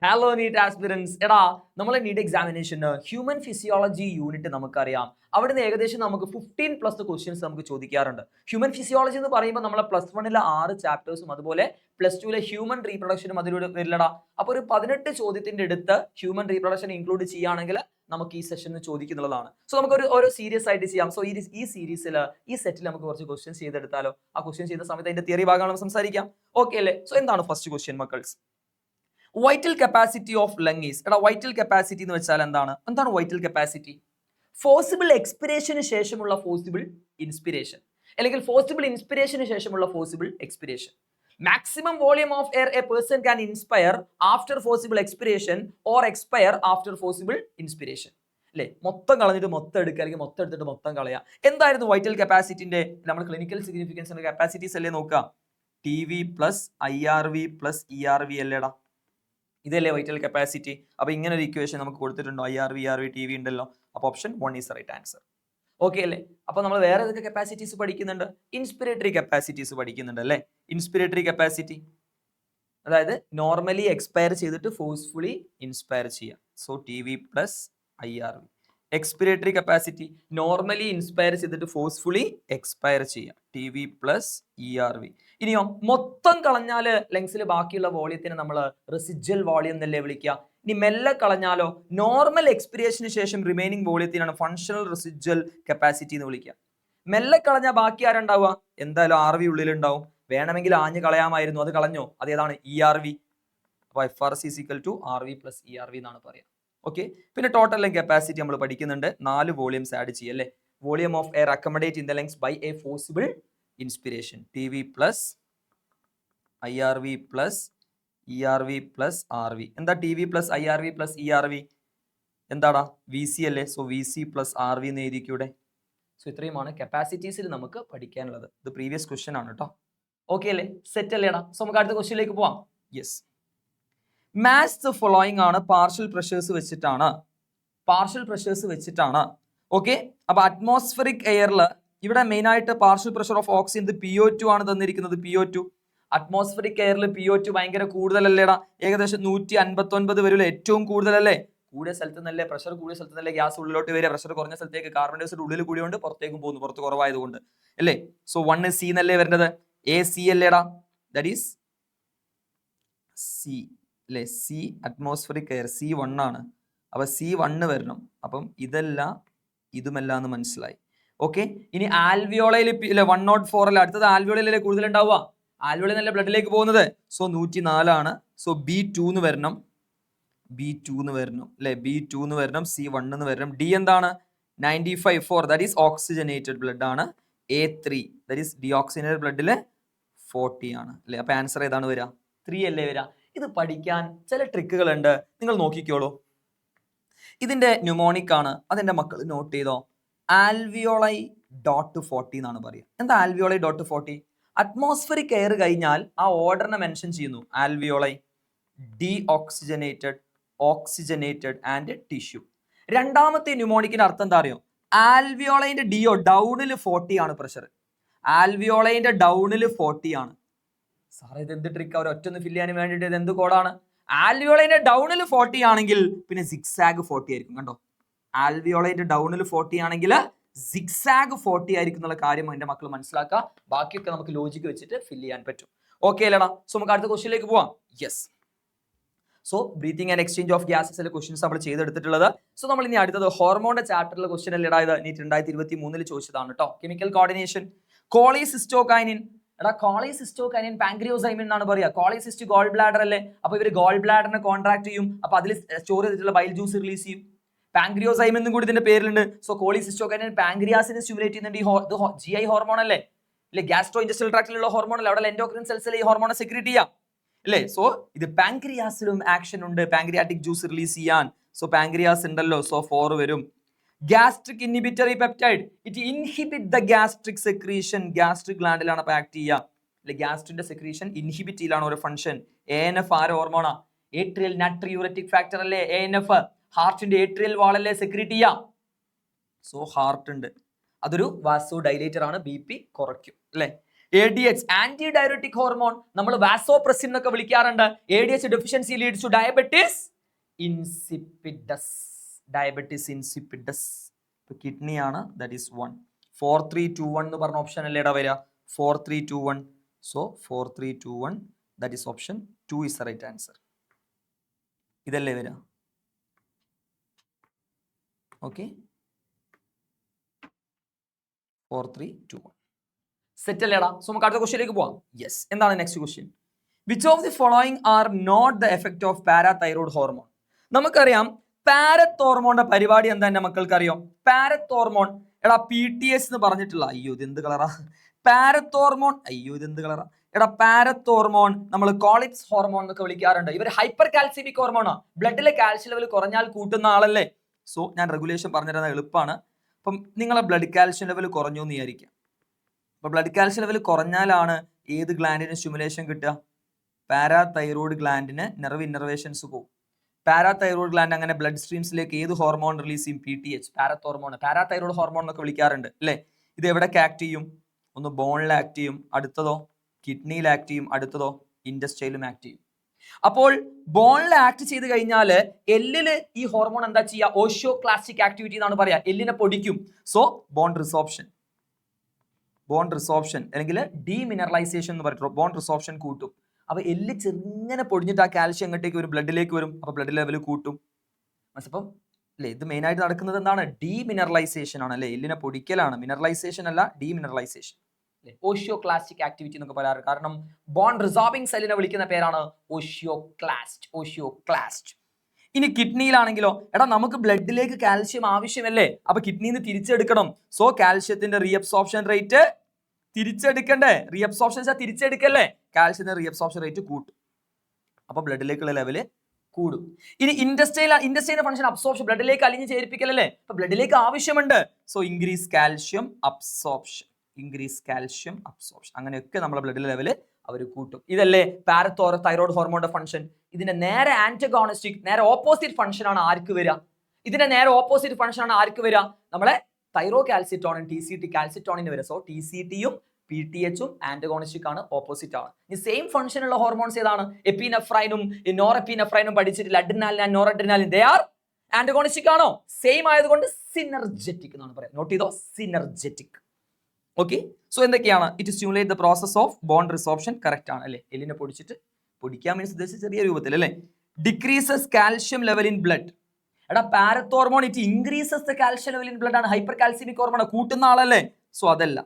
Hello NEET aspirants. എടാ, നമ്മളെ NEET എക്സാമിനേഷന് ഹ്യൂമൻ ഫിസിയോളജി യൂണിറ്റ് നമുക്കറിയാം. അവിടുന്ന് ഏകദേശം നമുക്ക് 15+ ക്വസ്റ്റ്യൻസ് നമുക്ക് ചോദിക്കാറുണ്ട്. ഹ്യൂമൻ ഫിസിയോളജി എന്ന് പറയുമ്പോൾ നമ്മളെ +1 6 ചാപ്റ്റേഴ്സും അതുപോലെ +2 ഹ്യൂമൻ റീപ്രൊഡക്ഷനും അതിലൂടെ വരില്ലടാ. അപ്പോൾ ഒരു 18 ചോദ്യത്തിന്റെ അടുത്ത് ഹ്യൂമൻ റീപ്രൊഡക്ഷൻ ഇൻക്ലൂഡ് ചെയ്യുകയാണെങ്കിൽ നമുക്ക് ഈ സെഷനിൽ ചോദിക്കുന്നുള്ളതാണ്. സോ നമുക്ക് ഒരു സീരിയസ് ആയിട്ട് ചെയ്യാം. സോ ഈ സീരീസിൽ ഈ സെറ്റിൽ നമുക്ക് കുറച്ച് ക്വസ്റ്റ്യൻസ് ചെയ്തെടുത്താലോ? ആ ക്വസ്റ്റ്യൻ ചെയ്യുന്ന സമയത്ത് അതിന്റെ തിയറി ഭാഗമാണ് സംസാരിക്കാം. ഓക്കെ അല്ലേ? സോ എന്താണ് ഫസ്റ്റ് ക്വസ്റ്റ്യൻ മക്കൾസ്? Vital capacity of lung is. എടാ, വൈറ്റൽ കപ്പാസിറ്റി എന്ന് വെച്ചാൽ എന്താണ്? Vital capacity? ഫോസിബിൾ എക്സ്പിരേഷന് ശേഷമുള്ള ഫോസിബിൾ ഇൻസ്പിരേഷൻ, അല്ലെങ്കിൽ ഫോസിബിൾ ഇൻസ്പിരേഷന് ശേഷമുള്ള forcible expiration. Maximum volume of air a person can inspire after forcible expiration or expire after forcible inspiration. അല്ലെ, മൊത്തം കളഞ്ഞിട്ട് മൊത്തം എടുക്കുക, അല്ലെങ്കിൽ മൊത്തം എടുത്തിട്ട് മൊത്തം കളയുക. എന്തായിരുന്നു വൈറ്റൽ കപ്പാസിറ്റിന്റെ നമ്മൾ ക്ലിനിക്കൽ സിഗ്നിഫിക്കൻസിന്റെ കപ്പാസിറ്റീസ് അല്ലേ നോക്കുക? TV plus IRV plus ERV അല്ലേടാ, ഇതല്ലേ വൈറ്റൽ കപ്പാസിറ്റി. അപ്പൊ ഇങ്ങനെ ഒരു ഇക്വേഷൻ നമുക്ക് കൊടുത്തിട്ടുണ്ടോ? IRV ERV TV ഉണ്ടല്ലോ. അപ്പൊ option 1 is right answer. Okay അല്ലേ? അപ്പൊ നമ്മൾ വേറെ ഏതൊക്കെ കപ്പാസിറ്റീസ് പഠിക്കുന്നുണ്ട്? ഇൻസ്പിരേറ്ററി കപ്പാസിറ്റീസ് പഠിക്കുന്നുണ്ട് അല്ലേ? ഇൻസ്പിരേറ്ററി കപ്പാസിറ്റി അതായത് നോർമലി എക്സ്പയർ ചെയ്തിട്ട് ഫോഴ്സ്ഫുള്ളി ഇൻസ്പയർ ചെയ്യുക. So TV plus IRV. Expiratory capacity normally inspire ചെയ്തിട്ട് ഫോഴ്സ്ഫുള്ളി എക്സ്പയർ ചെയ്യുക. TV plus ERV. ഇനിയോ മൊത്തം കളഞ്ഞാല് ലങ്സിൽ ബാക്കിയുള്ള വോളിയത്തിന് നമ്മൾ റെസിജ്വൽ വോളിയം എന്നല്ലേ വിളിക്കുക. ഇനി മെല്ലെ കളഞ്ഞാലോ നോർമൽ എക്സ്പിരേഷന് ശേഷം റിമൈനിങ് വോളിയത്തിനാണ് ഫങ്ഷണൽ റെസിജ്വൽ കപ്പാസിറ്റി എന്ന് വിളിക്കുക. മെല്ലെ കളഞ്ഞാൽ ബാക്കി ആരുണ്ടാവുക? എന്തായാലും RV ഉള്ളിലുണ്ടാവും. വേണമെങ്കിൽ ആഞ്ഞ് കളയാമായിരുന്നു, അത് കളഞ്ഞോ? അതേതാണ്? ERV. അപ്പോൾ FRC is equal to RV plus ERV എന്നാണ് പറയുക. ഓക്കെ, പിന്നെ ടോട്ടൽ ലങ് കപ്പാസിറ്റി നമ്മൾ പഠിക്കുന്നുണ്ട്. 4 വോളിയംസ് ആഡ് ചെയ്യല്ലേ. Volume of air accommodate in the lungs by a forcible inspiration. TV plus IRV plus ERV plus RV. എന്താ TV plus IRV plus ERV? എന്താടാ? VC അല്ലേ. So VC plus RV എന്ന് എഴുതിക്കൂടെ? So ഇത്രയുമാണ് കപ്പാസിറ്റീസിൽ നമുക്ക് പഠിക്കാനുള്ളത്. ഇത് previous question ആണ് കേട്ടോ. ഓക്കെ അല്ലേ? സെറ്റ് അല്ലേടാ? സോ നമുക്ക് അടുത്ത ക്വസ്റ്റ്യനിലേക്ക് പോവാം. യെസ്, മാച്ച് ദ ഫോളോയിങ് ആണ് പാർഷ്യൽ പ്രഷേഴ്സ് വെച്ചിട്ടാണ്. ഓക്കെ, അപ്പൊ അറ്റ്മോസ്ഫറിക് എയറിൽ ഇവിടെ മെയിൻ ആയിട്ട് partial pressure of oxygen PO2 ആണ് തന്നിരിക്കുന്നത്. PO2 അറ്റ്മോസ്ഫറിക് എയറിൽ PO2 ഭയങ്കര കൂടുതലല്ലേടാ. ഏകദേശം 159 വരില്ല. ഏറ്റവും കൂടുതലല്ലേ? കൂടിയ സ്ഥലത്ത് നിന്നല്ലേ പ്രഷർ കൂടിയ സ്ഥലത്ത് നിന്നല്ലേ ഗ്യാസ് ഉള്ളിലോട്ട് വരിക. പ്രഷർ കുറഞ്ഞ സ്ഥലത്തേക്ക് കാർബൺ ഡൈ ഓക്സൈഡ് ഉള്ളിൽ കൂടിയോണ്ട് പുറത്തേക്കും പോകുന്നു, പുറത്ത് കുറവായതുകൊണ്ട് അല്ലേ. സോ 1 C എന്നല്ലേ വരേണ്ടത്? AC അല്ലേടാ. ദാറ്റ് ഈസ് C അല്ലേ. C അറ്റ്മോസ്ഫറിക് എയർ C1 ആണ്. അപ്പൊ C1 വരണം. അപ്പം ഇതുമല്ല എന്ന് മനസ്സിലായി. ഓക്കെ, ഇനി ആൽവിയോളയിൽ 104 അല്ല, അടുത്തത് ആൽവിയോളയിലല്ലേ കൂടുതൽ ഉണ്ടാവുക. ആൽവിയോളയിൽ നല്ല ബ്ലഡിലേക്ക് പോകുന്നത്. സോ 104 ആണ്. സോ B2 എന്ന് വരണം അല്ലെ. B2 എന്ന് വരണം. C1 എന്ന് വരണം. D എന്താണ്? 95 4 ദാറ്റ് ഈസ് ഓക്സിജനേറ്റഡ് ബ്ലഡ് ആണ്. A3 ദാറ്റ് ഈസ് ഡിയോക്സിനേറ്റഡ് ബ്ലഡില് 40 ആണ് അല്ലെ. അപ്പൊ ആൻസർ ഏതാണ് വരിക? 3 അല്ലേ വരിക. ഇത് പഠിക്കാൻ ചില ട്രിക്കുകൾ ഉണ്ട്, നിങ്ങൾ നോക്കിക്കോളൂ. ഇതിന്റെ ന്യൂമോണിക് ആണ്, അതെന്റെ മക്കൾ നോട്ട് ചെയ്തോ. ആൽവിയോളൈ .40 എന്നാണ് പറയുക. എന്താ ആൽവിയോളൈ .40? അറ്റ്മോസ്ഫറിക് എയർ കഴിഞ്ഞാൽ ആ ഓർഡറിനെ മെൻഷൻ ചെയ്യുന്നു. Alveoli deoxygenated, oxygenated and tissue. രണ്ടാമത്തെ ന്യൂമോണിക്കിന്റെ അർത്ഥം എന്താ അറിയോ? ആൽവിയോളൈന്റെ DO ഡൗണിൽ 40 ആണ് പ്രഷർ. ആൽവിയോളൈന്റെ ഡൗണിൽ 40 ആണ്. സാറേ ഇത് എന്ത് ട്രിക്ക്? അവർ ഒറ്റൊന്ന് ഫില്ല് ചെയ്യാൻ വേണ്ടിയിട്ട് ഇത് എന്ത് കോഡാണ്? ആൽവിയോളൈന്റെ ഡൗണിൽ 40 ആണെങ്കിൽ പിന്നെ സിക്സാഗ് 40 ആയിരിക്കും. കണ്ടോ, ആൽവിയോളൈന്റെ ഡൗണിൽ 40 ആണെങ്കിൽ സിക്സാഗ് 40 ആയിരിക്കും എന്നുള്ള കാര്യം എന്റെ മക്കൾ മനസ്സിലാക്കുക. ബാക്കിയൊക്കെ നമുക്ക് ലോജിക്ക് വെച്ചിട്ട് ഫില്ല് ചെയ്യാൻ പറ്റും. ഓക്കെ അല്ലേടാ? സോ നമുക്ക് അടുത്ത ക്വസ്റ്റ്യനിലേക്ക് പോവാം. Yes, so breathing and exchange of ഗ്യാസസിലെ ക്വസ്റ്റ്യൻസ് നമ്മൾ ചെയ്തെടുത്തിട്ടുള്ളത്. സോ നമ്മൾ ഇനി അടുത്തത് ഹോർമോണിന്റെ ചാപ്റ്ററിലെ ക്വസ്റ്റ്യൻ അല്ലേടാ. ഇത് നീറ്റ് 2023 ചോദിച്ചതാണ് കേട്ടോ. Chemical coordination. കോളിസിസ്റ്റോകൈനിൻ. എടാ, കോളിസിസ്റ്റോകൈനിൻ പാൻക്രിയോസൈമിൻ എന്നാണ് പറയുക. കോളിസിസ്റ്റ് ഗോൾ ബ്ലാഡർ അല്ലേ. അപ്പൊ ഇവര് ഗോൾ ബ്ലാഡറിനെ കോൺട്രാക്ട് ചെയ്യും. അപ്പൊ അതിൽ സ്റ്റോർ ചെയ്തിട്ടുള്ള ബൈൽ ജ്യൂസ് റിലീസ് ചെയ്യും. പാൻക്രിയോസൈം എന്നും കൂടി ഇതിന്റെ പേരിലുണ്ട്. സോ കോളിസിസ്റ്റോകൈനിൻ പാൻക്രിയാസിനെ സ്റ്റിമുലേറ്റ് ചെയ്യുന്നുണ്ട്. ഇത് GI ഹോർമോൺ അല്ലേ, ഗ്യാസ്ട്രോ ഇൻഡസ്ട്രിയൽ ട്രാക്റ്റിലുള്ള ഹോർമോൺ അല്ലേ. അവിടെ എൻഡോക്രിൻ സെൽസിൽ ഈ ഹോർമോണെ സെക്രീറ്റ് ചെയ്യാം അല്ലേ. സോ ഇത് പാൻക്രിയാസിലും ആക്ഷൻ ഉണ്ട്, പാൻക്രിയാറ്റിക് ജ്യൂസ് റിലീസ് ചെയ്യാൻ. സോ പാൻക്രിയാസ് ഉണ്ടല്ലോ, സോ 4 വരും. Gastric inhibitory peptide, it inhibit the gastric secretion. Gastric ഗ്ലാൻഡിലാണ് അപ്പൊ ആക്ട് ചെയ്യുക അല്ലെ. ഗ്യാസ്ട്രിന്റെ സെക്രീഷൻ ഇൻഹിബിറ്റ് ചെയ്യലാണ് ഒരു ഫംഗ്ഷൻ. ANF ആരോ ഹോർമോണാ? ഏട്രിയൽ നാട്രിയൂററ്റിക് ഫാക്ടർ അല്ലേ ANF. ഹാർട്ടിന്റെ ഏട്രിയൽ വാളല്ലേ സെക്രീറ്റ് ചെയ്യാം. സോ ഹാർട്ട് ഉണ്ട്, അതൊരു വാസോ ഡൈലേറ്റർ ആണ്, BP കുറയ്ക്കും അല്ലെ. ADH ആന്റി ഡയബറ്റിക് ഹോർമോൺ നമ്മൾ വാസോപ്രസിൻ എന്നൊക്കെ വിളിക്കാറുണ്ട്. ADH deficiency Leeds to diabetes insipidus. Diabetes insipidus. Kidney ആണ്, ദാറ്റ് ഈസ് 1. 4321 എന്ന് പറഞ്ഞ ഓപ്ഷൻ അല്ലേ ഇട വരിക? 4321. So 4321 that is option 2 is the right answer. ഇതല്ലേ വരിക? ഓക്കെ, 4321 സെറ്റ് അല്ലേടാ? സോ നമുക്ക് അടുത്ത ക്വസ്റ്റ്യനിലേക്ക് പോവാം. യെസ്, എന്താണ് next question? Which of the following are not the effect of parathyroid hormone? നമുക്കറിയാം പാരത്ത് ഹോർമോണിന്റെ പരിപാടി എന്താ എന്റെ മക്കൾക്ക് അറിയോ? പാരത്ത് ഹോർമോൺ എടാ PTH എന്ന് പറഞ്ഞിട്ടുള്ള, അയ്യോ ഇത് എന്ത് കളറാ? പാരത്ത് ഹോർമോൺ, അയ്യോ ഇത് എന്ത് കളറാ? എടാ പാരത്ത് ഹോർമോൺ നമ്മൾ കോളിപ്സ് ഹോർമോൺ എന്നൊക്കെ വിളിക്കാറുണ്ട്. ഇവർ ഹൈപ്പർ കാൽസിമിക് ഹോർമോണാ. ബ്ലഡിലെ കാൽഷ്യം ലെവൽ കുറഞ്ഞാൽ കൂട്ടുന്ന ആളല്ലേ? സോ ഞാൻ റെഗുലേഷൻ പറഞ്ഞിരുന്നത് എളുപ്പമാണ്. അപ്പം നിങ്ങളെ ബ്ലഡ് കാൽഷ്യം ലെവൽ കുറഞ്ഞു എന്ന് വിചാരിക്കാം. അപ്പൊ ബ്ലഡ് കാൽഷ്യം ലെവൽ കുറഞ്ഞാലാണ് ഏത് ഗ്ലാൻഡിന് സ്റ്റിമുലേഷൻ കിട്ടുക? പാരാതൈറോയ്ഡ് ഗ്ലാൻഡിന് നെർവ് ഇന്നർവേഷൻസ് പോകും. പാരാതൈറോയ്ഡ് ഗ്ലാൻഡ് അങ്ങനെ ബ്ലഡ് സ്ട്രീംസിലേക്ക് ഏത് ഹോർമോൺ റിലീസ് ചെയ്യും? PTH, parathormone. Parathyroid hormone എന്നൊക്കെ വിളിക്കാറുണ്ട് അല്ലേ? ഇത് എവിടെയൊക്കെ ആക്ട് ചെയ്യും? ഒന്ന് ബോണിൽ ആക്ട് ചെയ്യും, അടുത്തതോ കിഡ്നിയിൽ ആക്ട് ചെയ്യും, അടുത്തതോ ഇൻഡസ്ട്രിയിലും ആക്ട് ചെയ്യും. അപ്പോൾ ബോണിൽ ആക്ട് ചെയ്ത് കഴിഞ്ഞാൽ എല്ലില് ഈ ഹോർമോൺ എന്താ ചെയ്യുക? ഓഷ്യോക്ലാസ്റ്റിക് ആക്ടിവിറ്റി എന്നാണ് പറയാ. എല്ലിനെ പൊടിക്കും. സോ ബോൺ റിസോപ്ഷൻ അല്ലെങ്കിൽ ഡീമിനറലൈസേഷൻ എന്ന് പറയുന്നത് ബോൺ റിസോപ്ഷൻ കൂട്ടും. അപ്പൊ എല്ല് ചെറുങ്ങനെ പൊടിഞ്ഞിട്ട് ആ കാൽഷ്യം എങ്ങോട്ടേക്ക് വരും? ബ്ലഡിലേക്ക് വരും. അപ്പൊ ബ്ലഡ് ലെവൽ കൂട്ടും. അപ്പം അല്ലേ ഇത് മെയിൻ ആയിട്ട് നടക്കുന്നത് എന്താണ്? ഡീമിനറലൈസേഷൻ ആണ് അല്ലെ? എല്ലിനെ പൊടിക്കലാണ്, മിനറലൈസേഷൻ അല്ല, ഡീമിനറലൈസേഷൻ. ഓഷ്യോക്ലാസ്റ്റിക് ആക്ടിവിറ്റി എന്നൊക്കെ പറയാറ്. കാരണം ബോൺ റിസോർബിംഗ് സെല്ലിനെ വിളിക്കുന്ന പേരാണ് ഓഷ്യോക്ലാസ്റ്റ്. ഇനി കിഡ്നിയിലാണെങ്കിലോ, എടാ നമുക്ക് ബ്ലഡിലേക്ക് കാൽഷ്യം ആവശ്യമല്ലേ? അപ്പൊ കിഡ്നിന്ന് തിരിച്ചെടുക്കണം. സോ കാൽഷ്യത്തിന്റെ റീഅബ്സോർപ്ഷൻ റേറ്റ് തിരിച്ചെടുക്കണ്ടേ? റീഅബ്സോർപ്ഷൻ തിരിച്ചെടുക്കല്ലേ? കാൽഷ്യത്തിന്റെ റീഅബ്സോർപ്ഷൻ റേറ്റ് കൂട്ടും. അപ്പൊ ബ്ലഡിലേക്കുള്ള ലെവല് കൂടും. ഇനി ഇൻഡസ്ട്രിയിലെ ഫംഗ്ഷൻ അബ്സോർപ്ഷൻ, ബ്ലഡിലേക്ക് അലിഞ്ഞ് ചേർപ്പിക്കലല്ലേ? അപ്പൊ ബ്ലഡിലേക്ക് ആവശ്യമുണ്ട്. So increase calcium absorption. അങ്ങനെയൊക്കെ നമ്മുടെ ബ്ലഡിലെ ലെവല് അവർ കൂട്ടും. ഇതല്ലേ പാരതൈറോയ്ഡ് ഹോർമോണിന്റെ ഫംഗ്ഷൻ. ഇതിന്റെ നേരെ ആന്റഗോണിസ്റ്റിക്, നേരെ ഓപ്പോസിറ്റ് ഫംഗ്ഷൻ ആണ് ആർക്ക് വരിക? നമ്മളെ തൈറോ കാൽസിറ്റോണിൻ, TCT കാൽസിറ്റോണിന് വരിക. സോ TCTയും PTHും ആന്റഗോണിസ്റ്റിക് ആണ്, ഓപ്പോസിറ്റ് ആണ്. ഈ സെയിം ഫംഗ്ഷൻ ഉള്ള ഹോർമോൺസ് ഏതാണ്? എപ്പിനെഫ്രൈനും നോറെപ്പിനെഫ്രൈനും പഠിച്ചിട്ടില്ല. Adrenaline and noradrenaline, they are antagonistic ആണോ? സെയിം ആയതുകൊണ്ട് സിനർജറ്റിക് എന്നാണ് പറയാം. നോട്ട് ചെയ്തോ, സിനർജറ്റിക്. ഓക്കെ, സോ എന്തൊക്കെയാണ്? It stimulate the process of bone resorption. Correct ആണ് അല്ലേ? എല്ലിനെ പൊടിക്കാൻ മീൻസ് ഉദ്ദേശിച്ച ചെറിയ രൂപത്തിൽ അല്ലേ? Decreases calcium level in blood. എടാ parathormone it increases the calcium level in blood ആണ്. ഹൈപ്പർ കാൽസിമിക് ഹോർമോൺ കൂട്ടുന്ന ആളല്ലേ? സോ അതല്ല.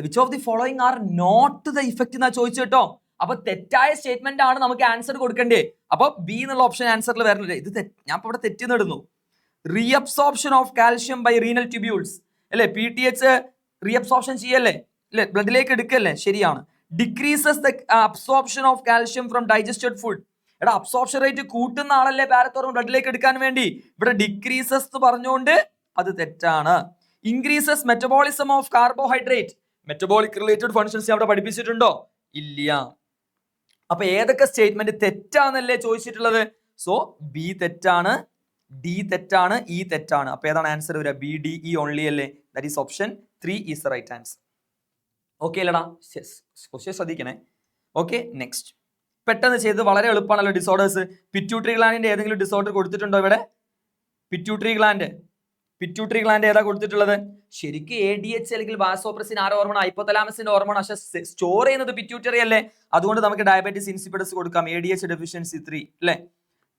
Which of the following are not the effect എന്നാ ചോദിച്ചു കേട്ടോ. അപ്പൊ തെറ്റായ സ്റ്റേറ്റ്മെന്റ് ആണ് നമുക്ക് ആൻസർ കൊടുക്കേണ്ടേ. അപ്പൊ ബി എന്നുള്ള ഓപ്ഷൻ ആൻസറിൽ വരണ്ടേ? ഇത് ഞാൻ ഇപ്പൊ ഇവിടെ തെറ്റി നടുന്നു. Reabsorption of calcium by renal tubules അല്ലെ? PTH റീഅബ്സോർപ്ഷൻ ചെയ്യല്ലേ അല്ലെ? ബ്ലഡിലേക്ക് എടുക്കല്ലേ? ശരിയാണ്. Decreases the absorption of calcium from digested food. എടാ അബ്സോർപ്ഷൻ റേറ്റ് കൂട്ടുന്ന ആളല്ലേ പാരത്തോർമോൺ ബ്ലഡിലേക്ക് എടുക്കാൻ വേണ്ടി? ഇവിടെ ഡിക്രീസസ് എന്ന് പറഞ്ഞുകൊണ്ട് അത് തെറ്റാണ്. Increases metabolism of carbohydrate. Metabolic related functions അവിടെ പഠിപ്പിച്ചിട്ടുണ്ടോ? ഇല്ല. അപ്പൊ ഏതൊക്കെ സ്റ്റേറ്റ്മെന്റ് തെറ്റാന്നല്ലേ ചോദിച്ചിട്ടുള്ളത്? സോ ബി തെറ്റാണ്, ഡി തെറ്റാണ്, ഇ തെറ്റാണ്. അപ്പൊ ഏതാണ് ആൻസർ വരിക? ബി, ഡി, ഇ ഓൺലി അല്ലേ? That is option 3 is the right answer. Okay അല്ലടാ? ക്വസ്റ്റ്യൻ ശ്രദ്ധിക്കണേ. Okay, next. പെട്ടെന്ന് ചെയ്ത് വളരെ എളുപ്പമാണല്ലോ. ഡിസോർഡേഴ്സ്. പിറ്റ്യൂട്ടറി ഗ്ലാൻഡിന്റെ ഏതെങ്കിലും ഡിസോർഡർ കൊടുത്തിട്ടുണ്ടോ ഇവിടെ? പിറ്റ്യൂട്ടറി ഗ്ലാൻഡ് ഏതാ കൊടുത്തിട്ടുള്ളത്? ശരിക്കും ADH അല്ലെങ്കിൽ വാസോപ്രസിൻ ആരോ ഹോർമോൺ? ഹൈപ്പോതലാമസിന്റെ ഹോർമോൺ. പക്ഷെ സ്റ്റോർ ചെയ്യുന്നത് പിറ്റ്യൂട്ടറി അല്ലേ? അതുകൊണ്ട് നമുക്ക് ഡയബറ്റിസ് ഇൻസിപ്പിഡസ് കൊടുക്കാം. ADH ഡെഫിഷ്യൻസി 3 അല്ലേ?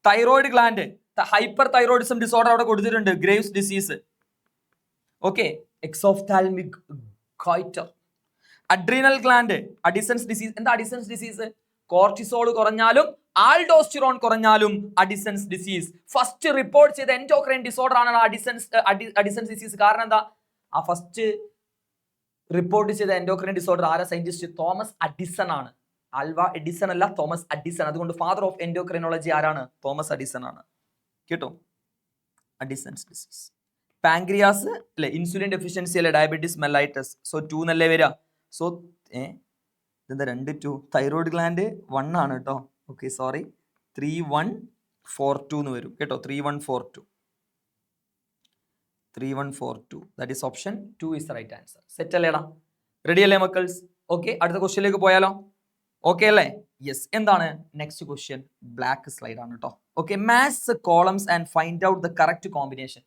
Thyroid gland, hyperthyroidism disorder അവിടെ കൊടുത്തിട്ടുണ്ട്. Graves disease. Okay, exophthalmic goitre. Adrenal gland, Addison's disease. എന്താ അഡിസൺസ് ഡിസീസ്? കോർട്ടിസോൾ കുറഞ്ഞാലും ആൾഡോസ്റ്റിറോൺ കുറഞ്ഞാലും അഡിസൺസ് ഡിസീസ്. ഫസ്റ്റ് റിപ്പോർട്ട് ചെയ്ത എൻഡോക്രൈൻ ഡിസോർഡർ ആണ് അഡിസൺസ് ഡിസീസ്. കാരണം എന്താ? ആ ഫസ്റ്റ് റിപ്പോർട്ട് ചെയ്ത എൻഡോക്രൈൻ ഡിസോർഡർ ആരാ? സയന്റിസ്റ്റ് തോമസ് അഡിസൺ ആണ്. ആൽവ എഡിസൺ അല്ല, തോമസ് അഡിസൺ. അതുകൊണ്ട് ഫാദർ ഓഫ് എൻഡോക്രൈനോളജി ആരാണ്? തോമസ് അഡിസൺ ആണ്. കേട്ടോ? Addison's disease. പാൻക്രിയാസ് അല്ലെ? ഇൻസുലിൻ ഡെഫിഷ്യൻസി അല്ലെ? ഡയബറ്റിസ് മെല്ലൈറ്റസ്. സോ 2 എന്നല്ലേ വരിക? സോ ഇതെന്താ 2 2? തൈറോയിഡ് ഗ്ലാൻഡ് 1 ആണ് കേട്ടോ. Okay, sorry. 3142 എന്ന് വരും കേട്ടോ. 3142. That is option 2 is the right answer. Set അല്ലേടാ? റെഡി അല്ലേ മക്കൾസ്? ഓക്കെ, അടുത്ത ക്വസ്റ്റ്യനിലേക്ക് പോയാലോ? ഓക്കെ അല്ലേ? യെസ്. എന്താണ് നെക്സ്റ്റ് ക്വസ്റ്റ്യൻ? ബ്ലാക്ക് സ്ലൈഡ് ആണ് കേട്ടോ. Okay, match columns and find out the correct combination.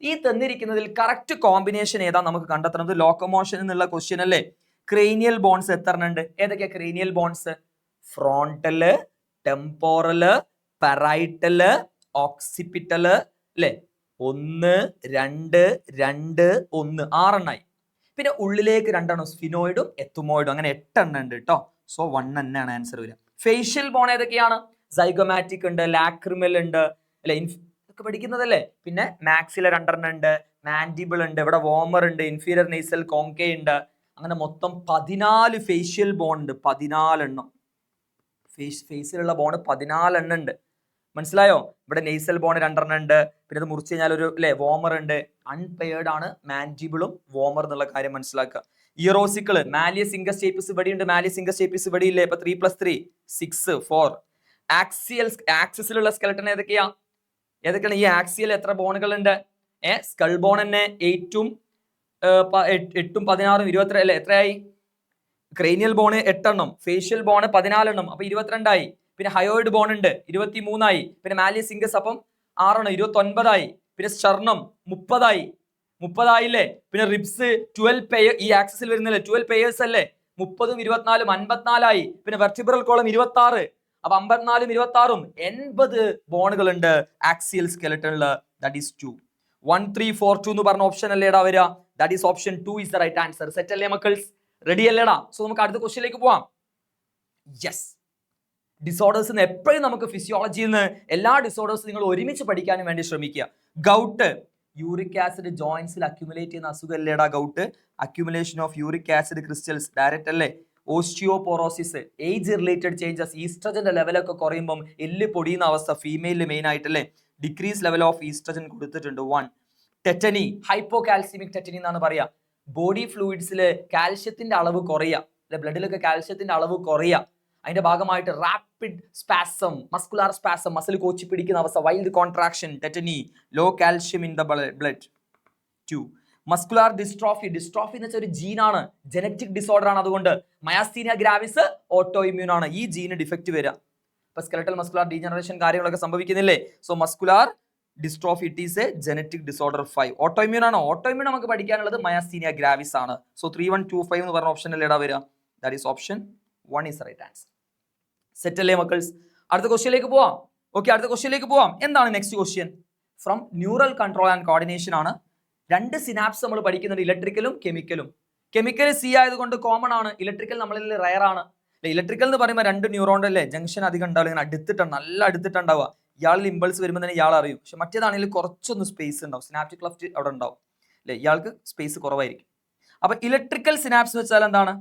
ഈ തന്നിരിക്കുന്നതിൽ കറക്റ്റ് കോമ്പിനേഷൻ ഏതാ നമുക്ക് കണ്ടെത്തുന്നത്? ലോക്കോമോഷൻ എന്നുള്ള ക്വസ്റ്റ്യൻ അല്ലേ? ക്രേനിയൽ ബോൺസ് എത്ര ഉണ്ട്? ഏതൊക്കെയാ ക്രേനിയൽ ബോൺസ്? ഫ്രോണ്ടല്, ടെമ്പോറല്, പെറൈറ്റല്, ഓക്സിപിറ്റല് അല്ലേ? 1 2 2 1 6 പിന്നെ ഉള്ളിലേക്ക് 2 സ്ഫിനോയിഡും എത്തുമോയിഡും, അങ്ങനെ 8 ഉണ്ട് കേട്ടോ. സോ 1 തന്നെയാണ് ആൻസർ വരിക. ഫേഷ്യൽ ബോൺ ഏതൊക്കെയാണ്? സൈഗോമാറ്റിക് ഉണ്ട്, ലാക്രിമൽ ഉണ്ട് അല്ലെ, ഇതൊക്കെ പഠിക്കുന്നതല്ലേ. പിന്നെ മാക്സില 2 ഉണ്ട്, മാൻഡിബിൾ ഉണ്ട്, ഇവിടെ വോമർ ഉണ്ട്, ഇൻഫീരിയർ നേസൽ കോങ്കേ ഉണ്ട്. അങ്ങനെ മൊത്തം 14 ഫേഷ്യൽ ബോൺ ഉണ്ട്. 14 എണ്ണം ഫേസിലുള്ള ബോൺ 14 ഉണ്ട്. മനസ്സിലായോ? ഇവിടെ നെയ്സൽ ബോൺ 2 ഉണ്ട്. പിന്നെ ഇത് മുറിച്ച് കഴിഞ്ഞാൽ ഒരു വോമർ ഉണ്ട്. അൺപെയർഡ് ആണ് മാൻഡിബിളും വോമർ എന്നുള്ള കാര്യം മനസ്സിലാക്കുക. ഇയറോസിക്കിള്, മാലിയസ് ഇംഗസ്റ്റേപ്പിസ് ഇവിടെ ഉണ്ട്, മാലിയസ് ഇംഗസ്റ്റേപ്പിസ് ഇവിടെ ഇല്ലേ? ഇപ്പൊ 3 + 3 6 4. ആക്സിസിലുള്ള സ്കെലട്ടൺ ഏതൊക്കെയാണ്? ഈ ആക്സിയൽ എത്ര ബോണുകൾ ഉണ്ട്? സ്കൾ ബോൺ തന്നെ 8ഉം 8ഉം 16ഉം 22 അല്ലെ? എത്രയായി? ക്രേനിയൽ ബോണ് 8 എണ്ണം, ഫേഷ്യൽ ബോണ് 14 എണ്ണം, അപ്പൊ 22 ആയി. പിന്നെ ഹയോയിഡ് ബോൺ ഉണ്ട് 23 ആയി. പിന്നെ മാലിയസ് ഇംഗസ് അപ്പം 6 എണ്ണം 29 ആയി. പിന്നെ സ്റ്റർണം 30 ആയില്ലേ? പിന്നെ റിബ്സ് 12 പെയർ, ഈ ആക്സിസിൽ വരുന്നില്ലേ 12 പെയേഴ്സ് അല്ലേ? 30ഉം 24ഉം 54 ആയി. പിന്നെ വെർട്ടിബ്രൽ കോളം 26, അപ്പൊ 54ഉം 26ഉം 80 ബോണുകൾ ഉണ്ട് ആക്സിയൽ സ്കെലട്ടണില്. That is 2. 1 3 4 2 എന്ന് പറഞ്ഞ ഓപ്ഷൻ അല്ലേടാ വരിക. That is option 2 is the right answer. Set അല്ലേ മക്കൾസ്? റെഡി അല്ലേടാ? സോ നമുക്ക് അടുത്ത ക്വസ്റ്റ്യനിലേക്ക് പോവാം. യെസ്. ഡിസോർഡേഴ്സ് എപ്പോഴും നമുക്ക് ഫിസിയോളജിയിൽ നിന്ന് എല്ലാ ഡിസോർഡേഴ്സ് നിങ്ങൾ ഒരുമിച്ച് പഠിക്കാനും വേണ്ടി ശ്രമിക്കുക. ഗൗട്ട്, യൂറിക് ആസിഡ് ജോയിന്റ്സിൽ അക്യുമുലേറ്റ് ചെയ്യുന്ന അസുഖമല്ലേടാ gout? Accumulation of uric acid crystals, direct അല്ലേ? ഓസ്റ്റിയോപോറോസിസ്, ഏജ് റിലേറ്റഡ് ചേഞ്ചസ്, ഈസ്ട്രജന്റെ ലെവലൊക്കെ കുറയുമ്പം എല്ല് പൊടിയുന്ന അവസ്ഥ ഫീമെയിലിൽ മെയിൻ ആയിട്ടല്ലേ? ഡിക്രീസ് ലെവൽ ഓഫ് ഈസ്ട്രജൻ കൊടുത്തിട്ടുണ്ട്. 1. ടെറ്റനി, ഹൈപ്പോ കാൽസ്യമിക് ടെറ്റനി എന്നാണ് പറയാ. ബോഡി ഫ്ലൂയിഡ്സിൽ കാൽഷ്യത്തിന്റെ അളവ് കുറയുക, ബ്ലഡിലൊക്കെ കാൽഷ്യത്തിന്റെ അളവ് കുറയുക. അതിന്റെ ഭാഗമായിട്ട് rapid spasm, muscular spasm, muscle കോച്ചി പിടിക്കുന്ന അവസ്ഥ, wild contraction, tetany, low calcium in the blood. 2. Muscular dystrophy, dystrophy എന്ന് വെച്ചാൽ ഒരു ജീനാണ്, ജനറ്റിക് ഡിസോർഡർ ആണ്. അതുകൊണ്ട് മയാസ്തീനിയ ഗ്രാവിസ് ഓട്ടോ ഇമ്മ്യൂൺ ആണ്, ഈ ജീന് ഡിഫക്റ്റ് വരിക. ഇപ്പൊ സ്കെലറ്റൽ മസ്കുലാർ ഡീജനറേഷൻ കാര്യങ്ങളൊക്കെ സംഭവിക്കുന്നില്ലേ? So muscular dystrophy it is a genetic disorder. 5. Autoimmune ആണ്. ഓട്ടോ ഇമ്മ്യൂൺ നമുക്ക് പഠിക്കാനുള്ളത് മയാസ്തീനിയ ഗ്രാവിസ് ആണ്. സോ 3 1 2 5 എന്ന് പറഞ്ഞ ഓപ്ഷൻ അല്ലേടാ വരിക. That is option 1 is right answer. Set അല്ലേ മക്കൾസ്? അടുത്ത ക്വസ്റ്റ്യനിലേക്ക് പോവാം. ഓക്കെ, അടുത്ത ക്വസ്റ്റ്യനിലേക്ക് പോവാം. എന്താണ് next question? From neural control and coordination ആണ്. 2 സിനാപ്സ് നമ്മൾ പഠിക്കുന്നുണ്ട്, ഇലക്ട്രിക്കലും കെമിക്കലും. കെമിക്കൽ സി ആയതുകൊണ്ട് കോമൺ ആണ്, ഇലക്ട്രിക്കൽ നമ്മളിൽ റയർ ആണ്. ഇലക്ട്രിക്കൽ എന്ന് പറയുമ്പോൾ 2 ന്യൂറോണിന്റെ അല്ലേ ജംഗ്ഷൻ അധികം ഉണ്ടാവില്ല, ഇങ്ങനെ അടുത്തിട്ടാണ്, നല്ല അടുത്തിട്ടുണ്ടാവുക. ഇയാളിൽ ഇമ്പൾസ് വരുമ്പോൾ തന്നെ ഇയാൾ അറിയും. പക്ഷെ മറ്റേതാണെങ്കിൽ കുറച്ചൊന്ന് സ്പേസ് ഉണ്ടാവും, സിനാപ്റ്റിക് ക്ലഫ്റ്റ് അവിടെ ഉണ്ടാവും അല്ലെ? ഇയാൾക്ക് സ്പേസ് കുറവായിരിക്കും. അപ്പൊ ഇലക്ട്രിക്കൽ സിനാപ്സ് എന്ന് വെച്ചാൽ എന്താണ്?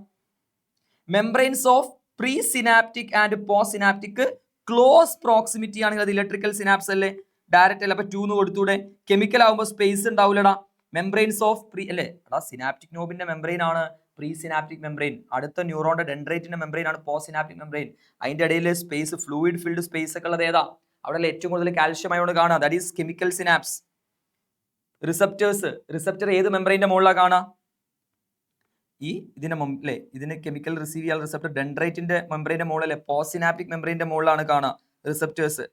Membranes of pre synaptic and post synaptic close proximity ആണെങ്കിൽ അത് ഇലക്ട്രിക്കൽ സിനാപ്സ് അല്ലേ? ഡയറക്റ്റ് അല്ല. അപ്പൊ 2 എന്ന് കൊടുത്തൂടെ? കെമിക്കൽ ആകുമ്പോൾ സ്പേസ് ഉണ്ടാവില്ലടാ. മെംബ്രെയിൻസ് ഓഫ് പ്രീ അല്ലേ? എടാ സിനാപ്റ്റിക് നോബിന്റെ മെംബ്രെയിൻ ആണ് പ്രീ സിനാപ്റ്റിക് മെംബ്രെയിൻ. അടുത്ത ന്യൂറോണിന്റെ ഡെൻഡ്രൈറ്റിന്റെ മെംബ്രെയിൻ ആണ് പോസ്റ്റ് സിനാപ്റ്റിക് മെംബ്രെയിൻ. അതിന്റെ ഇടയിൽ സ്പേസ്, ഫ്ലൂയിഡ് ഫിൽഡ് സ്പേസ് ഒക്കെ ഉള്ളത് ഏതാ? അവിടെ ഏറ്റവും കൂടുതൽ കാൽഷ്യം അയോൺ കാണുക. That is chemical synapse. Receptors, receptor ഏത് മെംബ്രെയിന്റെ മുകളിലാണ് കാണുക? ഈ ഇതിന്റെ അല്ലേ, ഇതിന് കെമിക്കൽ റിസീവ് ചെയ്യാൻ റിസപ്റ്റർ ഡെൻഡ്രൈറ്റിന്റെ മെംബ്രെയിന്റെ മുകളിലെ പോസ്റ്റ് സിനാപ്റ്റിക് മെംബ്രെയിന്റെ മുകളിലാണ് കാണുക റിസപ്റ്റേഴ്സ്.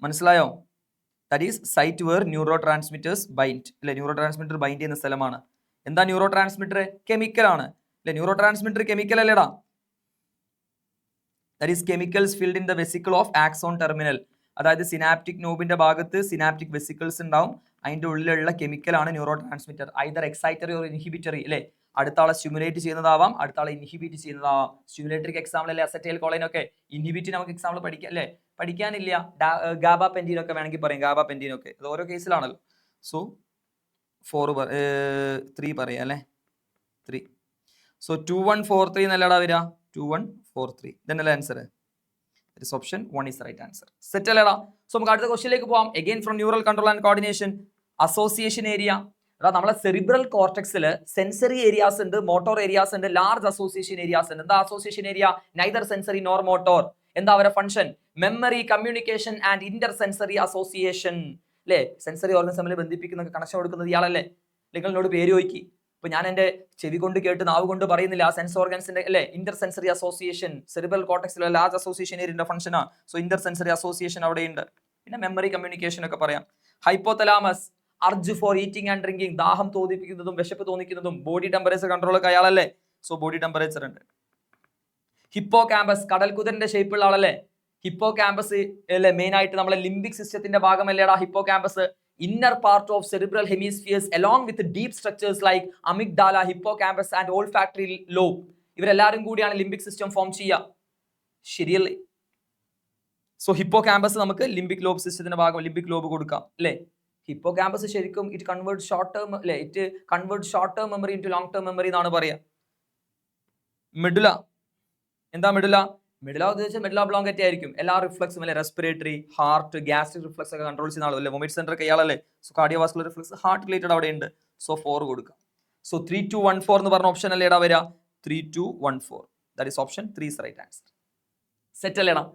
മനസ്സിലായോ? That is site where neurotransmitters bind അല്ലെ? ന്യൂറോ ട്രാൻസ്മിറ്റർ ബൈൻഡ് ചെയ്യുന്ന സ്ഥലമാണ്. എന്താ ന്യൂറോ ട്രാൻസ്മിറ്റർ? കെമിക്കൽ ആണ് അല്ലെ? ന്യൂറോ ട്രാൻസ്മിറ്റർ കെമിക്കൽ അല്ലേടാ? That is chemicals filled in the vesicle of axon terminal. അതായത് സിനാപ്റ്റിക് നോബിന്റെ ഭാഗത്ത് സിനാപ്റ്റിക് വെസിക്കിൾസ് ഉണ്ടാവും, അതിന്റെ ഉള്ളിലുള്ള കെമിക്കലാണ് neurotransmitter. Either excitatory or inhibitory അല്ലെ? അടുത്ത ആളെ സ്റ്റിമുലേറ്റ് ചെയ്യുന്നതാവാം, അടുത്ത ആളെ ഇൻഹിബിറ്റ് ചെയ്യുന്നതാവാം. സ്റ്റിമുലേറ്ററിക്ക് എക്സാമ്പിൾ അല്ലേ അസറ്റൈൽ കോളൈൻ ഒക്കെ. ഇൻഹിബിറ്റ് നമുക്ക് എക്സാമ്പിൾ പഠിക്കാം അല്ലേ? പഠിക്കാനില്ല. ഗാബ പെൻറ്റീൻ ഒക്കെ വേണമെങ്കിൽ പറയും, ഗാബ പെൻറ്റീൻ ഒക്കെ. ഇത് ഓരോ കേസിലാണല്ലോ. സോ 3 പറയാം അല്ലേ? 3. സോ 2 1 4 3 എന്നല്ലടാ വരിക? 2 1 4 3 ഇതന്നല്ലേ answer? Option 1 is right answer. Set അല്ലേടാ? സോ നമുക്ക് അടുത്ത ക്വസ്റ്റ്യനിലേക്ക് പോവാം. Again from neural control and coordination. Association area. നമ്മളെ സെറിബ്രൽ കോർട്ടക്സിൽ സെൻസറി ഏരിയാസ് ഉണ്ട്, മോട്ടോർ ഏരിയാസ് ഉണ്ട്, ലാർജ് അസോസിയേഷൻ ഏരിയാസ് ഉണ്ട്. എന്താ association area? Neither sensory nor motor. എന്താ അവരുടെ function? Memory, communication and intersensory association അല്ലേ? സെൻസറി ഓർഗൻസ് തമ്മിൽ ബന്ധിപ്പിക്കുന്ന കണക്ഷൻ കൊടുക്കുന്നത് ഇയാളല്ലേ? നിങ്ങൾ എന്നോട് പേര് ചോദിക്കി. ഇപ്പൊ ഞാൻ എന്റെ ചെവി കൊണ്ട് കേട്ട് നാവ് കൊണ്ട് പറയുന്നില്ല, ആ സെൻസ് ഓർഗൻസിന്റെ അല്ലെ ഇന്റർ സെൻസറി അസോസിയേഷൻ സെറിബ്രൽ കോർട്ടക്സിലെ ലാർജ് അസോസിയേഷൻ ഏരിയയുടെ ഫംഗ്ഷനാ. സോ ഇന്റർ സെൻസറി അസോസിയേഷൻ അവിടെയുണ്ട്. പിന്നെ മെമ്മറി കമ്മ്യൂണിക്കേഷൻ ഒക്കെ പറയാം. Hypothalamus urge for eating and drinking, ദാഹം തോന്നിപ്പിക്കുന്നതും വിശപ്പ് തോന്നിക്കുന്നതും. ബോഡി ടെമ്പറേച്ചർ കൺട്രോൾ ഒക്കെ അയാളല്ലേ, സോ ബോഡി ടെമ്പറേച്ചർ ഉണ്ട്. ഹിപ്പോ ക്യാമ്പസ് കടൽ കുതിരന്റെ ഷേപ്പുള്ള ആളല്ലേ. ഹിപ്പോ ക്യാമ്പസ് അല്ലെ മെയിൻ ആയിട്ട് നമ്മളെ ലിംബിക് സിസ്റ്റത്തിന്റെ ഭാഗമല്ലേടാ hippocampus. Inner part of cerebral hemispheres along with deep structures like amygdala, hippocampus and olfactory lobe. ഇവരെല്ലാരും കൂടിയാണ് ലിംബിക് സിസ്റ്റം ഫോം ചെയ്യുക. ശരിയല്ലേ? സോ ഹിപ്പോ ക്യാമ്പസ് നമുക്ക് ലിംബിക് ലോബ് സിസ്റ്റത്തിന്റെ ഭാഗം, ലിംബിക് ലോബ് കൊടുക്കാം അല്ലേ. ഹിപ്പോ ക്യാമ്പസ് ശരിക്കും ഇറ്റ് കൺവേർട്ട് ഷോർട്ട് ടേം അല്ലെ, it convert short term memory into long term memory എന്നാണ് പറയാ. മെഡുല എന്താ മെഡുല? മെഡുല ഉദ്ദേശിച്ച മെഡുല ബ്ലോങ്കറ്റ് ആയിരിക്കും. എല്ലാ റിഫ്ലക്സും അല്ലെ, റെസ്പിറേറ്ററി, ഹാർട്ട്, ഗ്യാസ്ട്രിക് റിഫ്ലക്സ് ഒക്കെ കൺട്രോൾ ചെയ്യുന്ന ആളല്ലേ. വൊമിറ്റ് സെന്റർ ഒക്കെ ഇയാളല്ലേ. So cardiovascular reflex, heart related അവിടെ ഉണ്ട്. സോ 4 കൊടുക്കാം. സോ 3214 എന്ന് പറഞ്ഞ ഓപ്ഷൻ അല്ലേടാ വരിക. 3214 that is option 3 is right answer. Set അല്ലേടാ.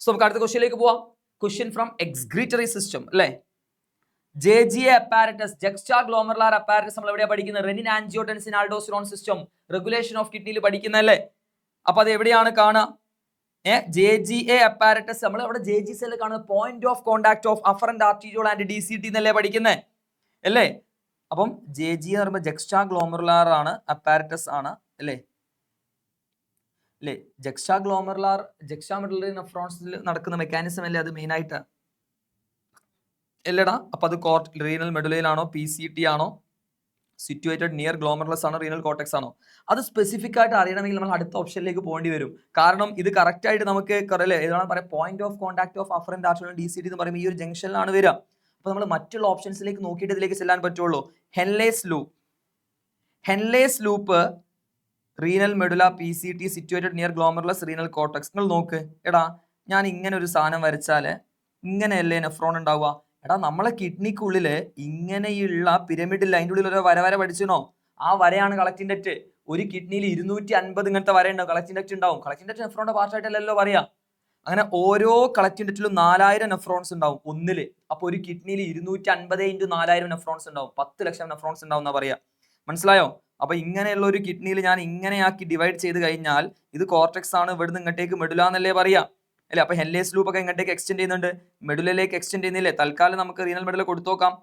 സോ നമുക്ക് അടുത്ത ക്വസ്റ്റ്യനിലേക്ക് പോവാം. ക്വസ്റ്റ്യൻ ഫ്രം എക്സ്ക്രീറ്ററി സിസ്റ്റം അല്ലേ. JGA apparatus, juxtaglomerular apparatus നമ്മൾ എവിടെയാ പഠിക്കുന്നത്? Renin angiotensin aldosterone system regulation of കിഡ്നിയിൽ പഠിക്കുന്നല്ലേ. അപ്പൊ അത് എവിടെയാണ് കാണുക? JGA apparatus നമ്മൾ അവിടെ JG സെൽ കാണുന്നത് point of contact of afferent arteriole and DCT എന്നല്ലേ പഠിക്കുന്നത് അല്ലേ. അപ്പം JGA എന്ന് പറയുമ്പോൾ ജക്സ്റ്റാഗ്ലോമറുലാർ ആണ്, അപ്പാരറ്റസ് ആണ് അല്ലേ. അല്ലേ ജക്സ്റ്റാഗ്ലോമറുലാർ ജക്സ്റ്റാമെഡുലറി നെഫ്രോൺസിൽ നടക്കുന്ന മെക്കാനിസം അല്ലേ അത് മെയിൻ ആയിട്ട് അല്ലേടാ. അപ്പൊ അത് റീനൽ മെഡുലയിലാണോ, PCT ആണോ, സിറ്റുവേറ്റഡ് നിയർ ഗ്ലോമർലസ് ആണോ, റീനൽ കോർട്ടെക്സ് ആണോ? അത് സ്പെസിഫിക് ആയിട്ട് അറിയണമെങ്കിൽ നമ്മൾ അടുത്ത ഓപ്ഷനിലേക്ക് പോകേണ്ടി വരും. കാരണം ഇത് കറക്റ്റ് ആയിട്ട് നമുക്ക് അല്ലേ ഏതാണ് പറയാം, point of contact of afferent arteriole DCT എന്ന് പറയുമ്പോൾ ഈ ഒരു ജംഗ്ഷനിലാണ് വരിക. അപ്പൊ നമ്മൾ മറ്റുള്ള ഓപ്ഷൻസിലേക്ക് നോക്കിയിട്ട് ഇതിലേക്ക് ചെല്ലാൻ പറ്റുള്ളൂ. Henle's loop renal medulla PCT situated near glomerulus renal cortex. നിങ്ങൾ നോക്ക് എടാ, ഞാൻ ഇങ്ങനെ ഒരു സാധനം വരച്ചാല് ഇങ്ങനെയല്ലേ നെഫ്രോൺ ഉണ്ടാവുക? എടാ നമ്മളെ കിഡ്നിക്കുള്ളില് ഇങ്ങനെയുള്ള പിരമിഡിൽ അതിൻ്റെ ഉള്ളിൽ ഒരു വര പഠിച്ചിനോ? ആ വരയാണ് കളക്റ്റിംഗ് ഡക്റ്റ്. ഒരു കിഡ്നിയിൽ 250 ഇങ്ങനത്തെ വര ഉണ്ടാവും, കളക്റ്റിംഗ് ഡക്റ്റ് ഉണ്ടാവും. കളക്റ്റിംഗ് ഡക്റ്റ് നെഫ്രോണിന്റെ പാർട്ടായിട്ടല്ലോ പറയാ. അങ്ങനെ ഓരോ കളക്റ്റിംഗ് ഡക്റ്റിലും 4000 നെഫ്രോൺസ് ഉണ്ടാവും ഒന്നില്. അപ്പൊ ഒരു കിഡ്നിയിൽ 250 × 4000 നെഫ്രോൺസ് ഉണ്ടാവും. 10 ലക്ഷം നെഫ്രോൺസ് ഉണ്ടാവും എന്നാ പറയാ. മനസ്സിലായോ? അപ്പൊ ഇങ്ങനെയുള്ള ഒരു കിഡ്നിയിൽ ഞാൻ ഇങ്ങനെയാക്കി ഡിവൈഡ് ചെയ്ത് കഴിഞ്ഞാൽ ഇത് കോർട്ടെക്സ് ആണ്, ഇവിടുന്ന് ഇങ്ങോട്ടേക്ക് മെഡുല എന്നല്ലേ പറയാ അല്ലെ. അപ്പൊ ഹെൻലേസ് ലൂപ്പ് ഒക്കെ ഇങ്ങോട്ടേക്ക് എക്സ്റ്റെൻഡ് ചെയ്യുന്നുണ്ട്, മെഡുലയിലേക്ക് എക്സ്റ്റെൻഡ് ചെയ്യുന്നില്ലേ. തൽക്കാലം നമുക്ക് റീനൽ മെഡുല കൊടുത്തു നോക്കാം.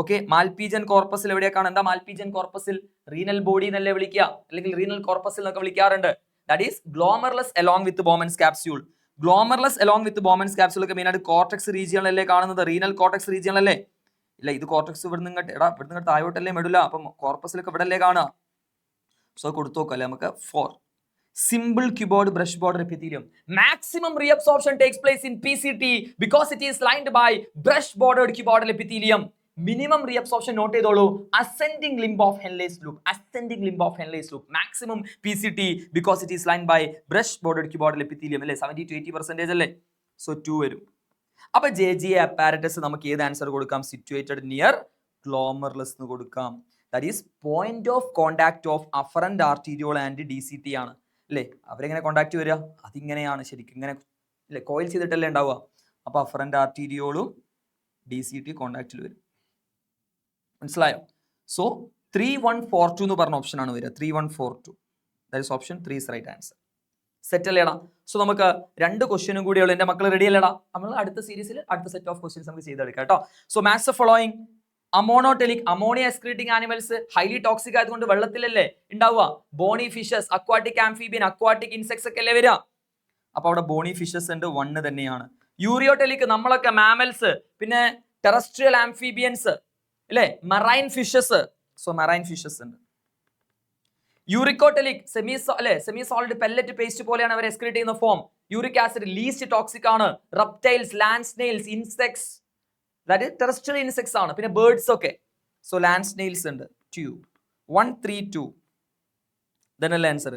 ഓക്കെ, മാൽപീജിയൻ കോർപ്പസിൽ എവിടെയൊക്കെയാണ്? എന്താ മാൽപീജിയൻ കോർപ്പസിൽ? റീനൽ ബോഡി എന്നല്ലേ വിളിക്കുക, അല്ലെങ്കിൽ റീനൽ കോർപ്പസിൽ എന്നൊക്കെ വിളിക്കാറുണ്ട്. That is glomerulus along with Bowman's capsule. Glomerulus along with Bowman's capsule ഒക്കെ മെയിൻ ആയിട്ട് കോർട്ടെക്സ് റീജിയണല്ലേ കാണുന്നത്, റീനൽ കോർട്ടെക്സ് റീജിയണല്ലേ. ഇല്ല, ഇത് കോർട്ടെക്സ് ഇവിടുന്ന് ഇങ്ങോട്ട് താഴോട്ടല്ലേ മെഡുല. അപ്പം കോർപ്പസിലൊക്കെ ഇവിടെ അല്ലേ കാണുക. സോ കൊടുത്തു നോക്കാം അല്ലേ നമുക്ക്. 4 simple cuboid brush border epithelium. Maximum reabsorption takes place in PCT because it is lined by brush bordered cuboidal epithelium. Minimum reabsorption note ചെയ്തോളൂ. Ascending limb of Henle's loop. Ascending limb of Henle's loop. Maximum PCT because it is lined by brush bordered cuboidal epithelium അല്ലേ. 70 to 80% അല്ലേ. So 2 വരും. അപ്പൊ JGA apparatus നമുക്ക് ഏത് answer കൊടുക്കാം? Situated near ഗ്ലോമർലസ് എന്ന് കൊടുക്കാം. That is point of contact of afferent arteriole and DCT ആണ് അല്ലേ. അവരെങ്ങനെ കോണ്ടാക്ട് വരിക? അതിങ്ങനെയാണ് ശരിക്കും, ഇങ്ങനെ അല്ലെ കോയിൽ ചെയ്തിട്ടല്ലേ ഉണ്ടാവുക. അപ്പൊ അഫറന്റ് ആർട്ടീരിയോളും DCT കോണ്ടാക്റ്റിൽ വരും. മനസ്സിലായോ? സോ 3142 എന്ന് പറഞ്ഞ ഓപ്ഷൻ ആണ് വരിക. 3142 that is option 3 is right answer. Set അല്ലേടാ. സോ നമുക്ക് 2 ക്വസ്റ്റ്യനും കൂടിയുള്ളൂ. എന്റെ മക്കൾ റെഡി അല്ലേടാ? നമ്മൾ അടുത്ത സീരീസിൽ അടുത്ത സെറ്റ് ഓഫ് ക്വസ്റ്റ്യൻസ് നമുക്ക് ചെയ്തെടുക്കാം കേട്ടോ. So much the following. Ammonotelic, ammonia excreting animals, highly toxic ആയതുകൊണ്ട് വെള്ളത്തിലല്ലേ ഉണ്ടാവുക. Boney fishes, aquatic amphibian, aquatic insects ഒക്കെ അല്ലേ വരിക. അപ്പൊ അവിടെ ബോണി ഫിഷസ് ഉണ്ട്, 1 തന്നെയാണ്. യൂറിയോടെലിക് നമ്മളൊക്കെ മാമൽസ്, പിന്നെ ടെറസ്ട്രിയൽ ആംഫീബിയൻസ് അല്ലേ, marine fishes. So marine fishes ഉണ്ട്. Uricotelic semi solid pellet paste പോലെയാണ് അവർ എക്സ്ക്രീറ്റ് ചെയ്യുന്ന form. Uric acid least toxic ആണ്. Reptiles, land snails, insects, that is terrestrial insects ആണ്. പിന്നെ ബേർഡ്സ് ഒക്കെ. സോ ലാൻഡ് സ്നെയിൽസ് ഉണ്ട്. 2 132 ഇതന്നല്ലേ ആൻസർ.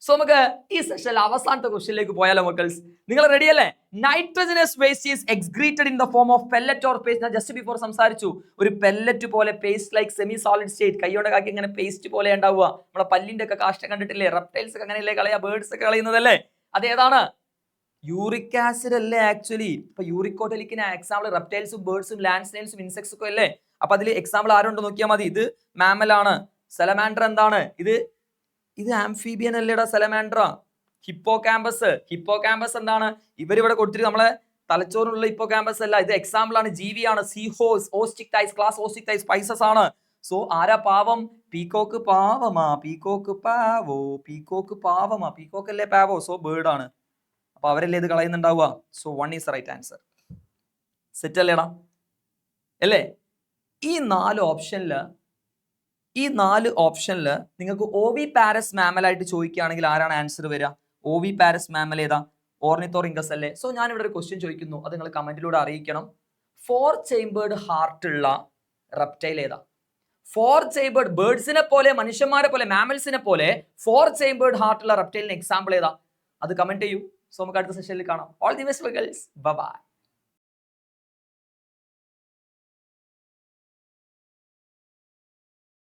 സോ നമുക്ക് ഈ സെഷനിൽ അവസാനത്തെ ക്വസ്റ്റ്യനിലേക്ക് പോയാലോ മക്കൾസ്? നിങ്ങൾ റെഡി അല്ലേ? Nitrogenous waste is excreted in the form of pellet or paste. ഞാൻ ജസ്റ്റ് ബിഫോർ സംസാരിച്ചു, ഒരു പെല്ലറ്റ് പോലെ paste like semi solid state, കൈയോടെ കാക്കി ഇങ്ങനെ പേസ്റ്റ് പോലെ ഉണ്ടാവുക. നമ്മുടെ പല്ലിന്റെ ഒക്കെ കാഷ്ടം കണ്ടിട്ടില്ലേ? റെപ്റ്റൈൽസ് ഒക്കെ അങ്ങനെയല്ലേ കളയാ, ബേർഡ്സ് ഒക്കെ കളയുന്നതല്ലേ. അതേതാണ്? യൂറിക് ആസിഡ് അല്ലേ ആക്ച്വലി. ഇപ്പൊ യൂറിക്കോടെലിക്കിന് എക്സാമ്പിൾ റെപ്റ്റൈൽസും ബേർഡ്സും ലാൻഡ് സ്നെയിൽസും ഇൻസെക്ട്സും ഒക്കെ അല്ലേ. അപ്പൊ അതിൽ എക്സാമ്പിൾ ആരുണ്ടോ നോക്കിയാൽ മതി. ഇത് മാമലാണ്. സലമാൻഡർ എന്താണ്? ഇത് ആംഫീബിയൻ അല്ലേടാ സലമാൻഡ്ര. ഹിപ്പോ ക്യാമ്പസ് എന്താണ്? ഇവരിവിടെ കൊടുത്തിട്ട് നമ്മളെ തലച്ചോറിനുള്ള ഹിപ്പോ ക്യാമ്പസ് അല്ല, ഇത് എക്സാമ്പിൾ ആണ്, ജീവിയാണ്. സീഹോസ്, ഓസ്റ്റിക്ടൈസ്, ക്ലാസ് ഓസ്റ്റിക്ടൈസ്, സ്പൈസസ് ആണ്. സോ ആരാ പാവം? പീകോക്ക് പാവമാ, പീകോക്ക് പാവമാ, പീകോക്ക് അല്ലേ പാവോ? സോ ബേർഡ് ആണ്. അപ്പൊ അവരല്ലേ ഇത് കളയുന്നുണ്ടാവുക. So 1 is right answer. Set അല്ലേടാ? അല്ലേ? ഈ നാല് ഓപ്ഷനില് നിങ്ങൾക്ക് ഓവി പാരസ് മാമൽ ആയിട്ട് ചോദിക്കുകയാണെങ്കിൽ ആരാണ് ആൻസർ വരിക? ഓവി പാരസ് മാമൽ ഏതാ? ഓർണിത്തോറിങ്കസ് അല്ലേ? സോ ഞാൻ ഇവിടെ ഒരു ക്വസ്റ്റ്യൻ ചോദിക്കുന്നു, അത് നിങ്ങൾ കമന്റിലൂടെ അറിയിക്കണം. 4 ചേംബേർഡ് ഹാർട്ട് ഉള്ള റെപ്റ്റൈൽ ഏതാ? 4 ചേംബേർഡ്, ബേർഡ്സിനെ പോലെ, മനുഷ്യന്മാരെ പോലെ, മാമൽസിനെ പോലെ 4 ചേംബേർഡ് ഹാർട്ട് ഉള്ള റെപ്റ്റൈലിന് എക്സാമ്പിൾ ഏതാ? അത് കമന്റ് ചെയ്യൂ. സോ നമുക്ക് അടുത്ത സെഷനിൽ കാണാം. All the best girls. Bye bye.